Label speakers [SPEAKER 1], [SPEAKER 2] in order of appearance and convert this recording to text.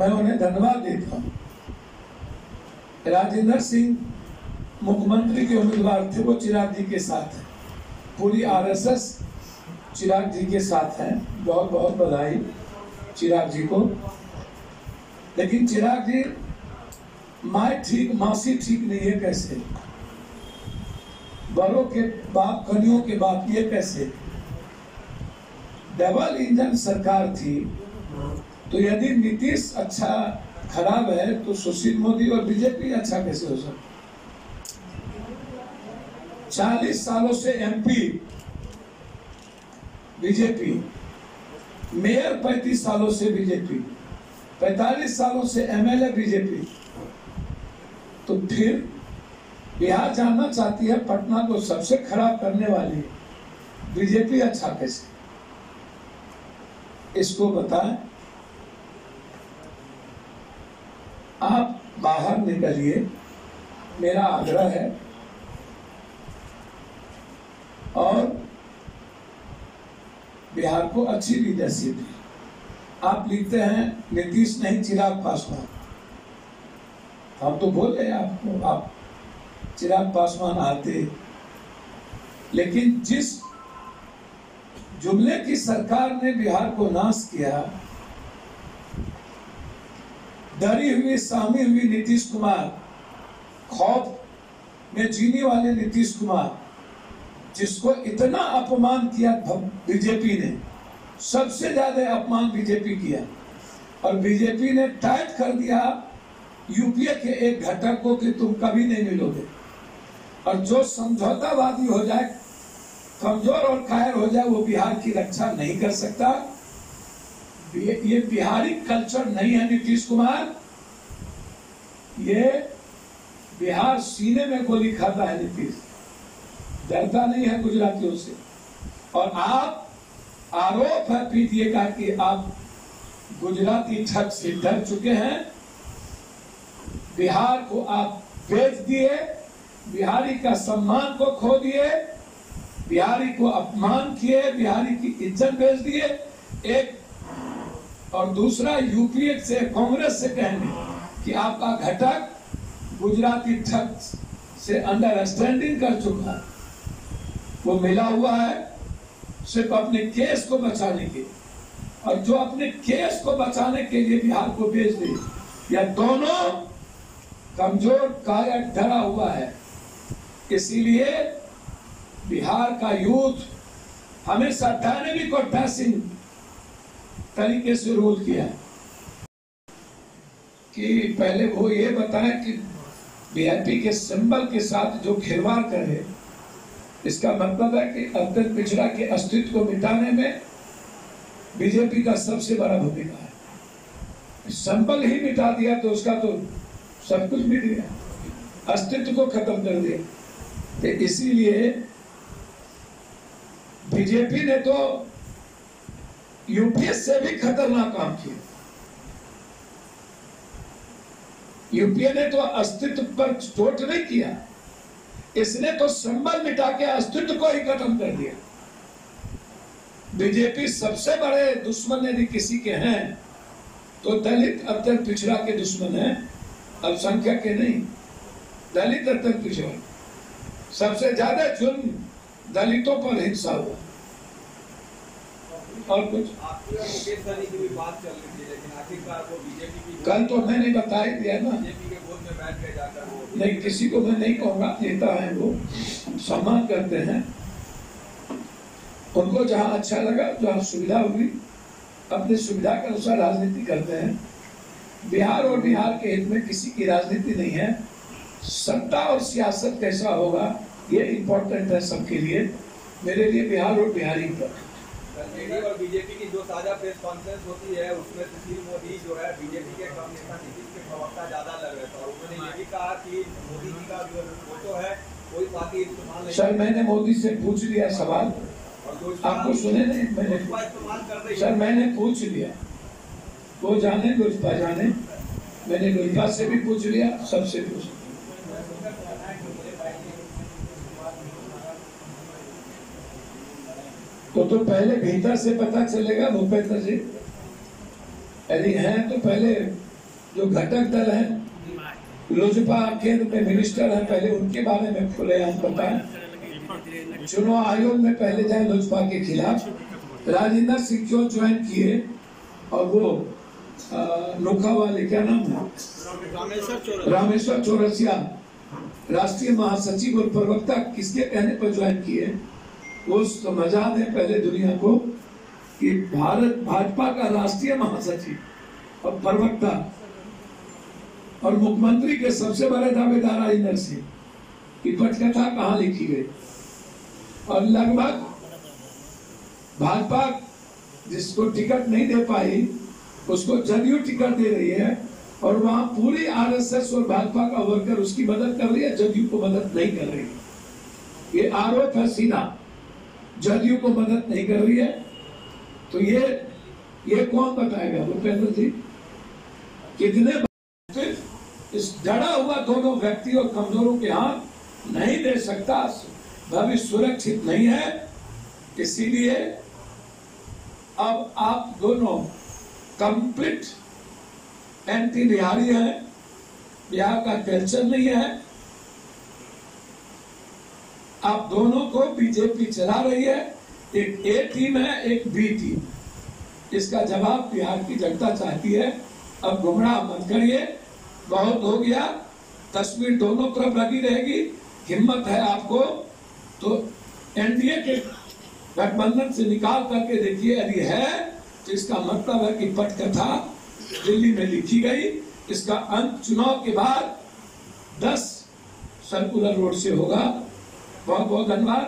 [SPEAKER 1] मैं उन्हें धन्यवाद देता हूँ। राजेंद्र सिंह मुख्यमंत्री के उम्मीदवार थे, वो चिराग जी के साथ है, पूरी आरएसएस चिराग जी के साथ है। बहुत बहुत बधाई चिराग जी को। लेकिन चिराग जी, माँ ठीक मासी ठीक नहीं है कैसे? बड़ों के बाप कनियों के बाप, ये कैसे? डबल इंजन सरकार थी, तो यदि नीतीश अच्छा खराब है तो सुशील मोदी और बीजेपी अच्छा कैसे हो सकता? 40 सालों से एमपी बीजेपी, मेयर 35 सालों से बीजेपी, 45 सालों से एमएलए बीजेपी, तो फिर बिहार जानना चाहती है पटना को सबसे खराब करने वाली बीजेपी अच्छा कैसे? इसको बताएं। आप बाहर निकलिए, मेरा आग्रह है। और बिहार को अच्छी लीडरशिप दी। आप लिखते हैं नीतीश नहीं चिराग पासवान, हम तो बोले आपको आप चिराग पासवान आते, लेकिन जिस जुमले की सरकार ने बिहार को नाश किया, डरी हुई सहमी हुई नीतीश कुमार, खौफ में जीने वाले नीतीश कुमार, जिसको इतना अपमान किया बीजेपी ने, सबसे ज्यादा अपमान बीजेपी किया, और बीजेपी ने टाइट कर दिया यूपीए के एक घटक को कि तुम कभी नहीं मिलोगे, और जो समझौतावादी हो जाए, कमजोर और कायर हो जाए, वो बिहार की रक्षा नहीं कर सकता। ये बिहारी कल्चर नहीं है नीतीश कुमार, ये बिहार सीने में गोली खाता है नीतीश, डरता नहीं है गुजरातियों से। और आप, आरोप है पीटीए का कि आप गुजराती ठग से डर चुके हैं, बिहार को आप बेच दिए, बिहारी का सम्मान को खो दिए, बिहारी को अपमान किए, बिहारी की इज्जत बेच दिए। एक और दूसरा, यूपीए से कांग्रेस से कहेंगे कि आपका घटक गुजराती ठग से अंडरस्टैंडिंग कर चुका है, वो मिला हुआ है सिर्फ अपने केस को बचाने के, और जो अपने केस को बचाने के लिए बिहार को बेच दे, या दोनों कमजोर कायर डरा हुआ है। इसीलिए बिहार का यूथ हमेशा डायनेमिक और डैशिंग तरीके से रोल किया है। कि पहले वो ये बताएं कि बीजेपी के सिंबल के साथ जो खिलवाड़ करे, इसका मतलब है कि अत्यंत पिछड़ा के अस्तित्व को मिटाने में बीजेपी का सबसे बड़ा भूमिका है। सिंबल ही मिटा दिया तो उसका तो सब कुछ मिट गया, अस्तित्व को खत्म कर दिया। तो इसीलिए बीजेपी ने तो यूपीए से भी खतरनाक काम किया। यूपीए ने तो अस्तित्व पर चोट नहीं किया, इसने तो सिंबल मिटा के अस्तित्व को ही खत्म कर दिया। बीजेपी सबसे बड़े दुश्मन यदि किसी के हैं तो दलित अत्यंत पिछड़ा के दुश्मन है, अल्पसंख्यक के नहीं। दलित अत्यंत पिछड़ा, सबसे ज्यादा जुल्म दलितों पर हिंसा हुआ। और कुछ कल तो मैंने बता ही दिया ना, नहीं किसी को मैं नहीं कहूँगा, नेता है वो, सम्मान करते हैं, उनको जहाँ अच्छा लगा, जहाँ सुविधा हुई, अपनी सुविधा के अनुसार राजनीति करते हैं। बिहार और बिहार के हित में किसी की राजनीति नहीं है। सत्ता और सियासत कैसा होगा ये इम्पोर्टेंट है सबके लिए, मेरे लिए बिहार और बिहारी
[SPEAKER 2] इम्पोर्टेंट। और बीजेपी की जो साझा प्रेस कॉन्फ्रेंस होती है उसमें सुशील मोदी जो है बीजेपी के कम नेता नीतीश के प्रवक्ता ज्यादा लग रहे थे, और उन्होंने ये भी कहा कि मोदी जी का जो फोटो है कोई पार्टी इस्तेमाल नहीं।
[SPEAKER 1] सर मैंने मोदी से पूछ लिया सवाल, आपको सुने नहीं? मैंने पूछ लिया, वो जाने लोजपा जाने, मैंने लोजपा से भी पूछ लिया, सबसे पूछ लिया। तो पहले भीतर से पता चलेगा भूपेंद्र जी, यदि हैं तो पहले जो घटक दल हैं, लोजपा केंद्र में मिनिस्टर हैं, पहले उनके बारे में खुलेआम बताएं। चुनाव आयोग में पहले जाए लोजपा के खिलाफ। राजेंद्र सिंह क्यों ज्वाइन किए, और वो नोखा वाले क्या नाम है, रामेश्वर चौरसिया राष्ट्रीय महासचिव और प्रवक्ता किसके कहने पर ज्वाइन किए, वो समझा दें पहले दुनिया को कि भारत भाजपा का राष्ट्रीय महासचिव और प्रवक्ता और मुख्यमंत्री के सबसे बड़े दावेदार राजेंद्र सिंह की पटकथा कहाँ लिखी गई। और लगभग भाजपा जिसको टिकट नहीं दे पाई उसको जदयू टिकट दे रही है, और वहां पूरी आरएसएस और भाजपा का वर्कर उसकी मदद कर रही है, जदयू को मदद नहीं कर रही है। ये आरोप है सीधा, जदयू को मदद नहीं कर रही है। तो ये कौन बताएगा भूपेंद्र जी, कितने इस डरा हुआ दोनों व्यक्ति और कमजोरों के हाथ नहीं दे सकता, भविष्य सुरक्षित नहीं है। इसीलिए अब आप दोनों कंप्लीट एंटी बिहारी है, बिहार का कल्चर नहीं है। आप दोनों को बीजेपी चला रही है, एक ए टीम है, एक बी टीम। इसका जवाब बिहार की जनता चाहती है। अब गुमराह मत करिए, बहुत हो गया। तस्वीर दोनों तरफ लगी रहेगी। हिम्मत है आपको तो एनडीए के गठबंधन से निकाल करके देखिए, यदि है तो इसका मतलब है कि पटकथा दिल्ली में लिखी गई। इसका अंत चुनाव के बाद 10 सर्कुलर रोड से होगा। बहुत बहुत धन्यवाद।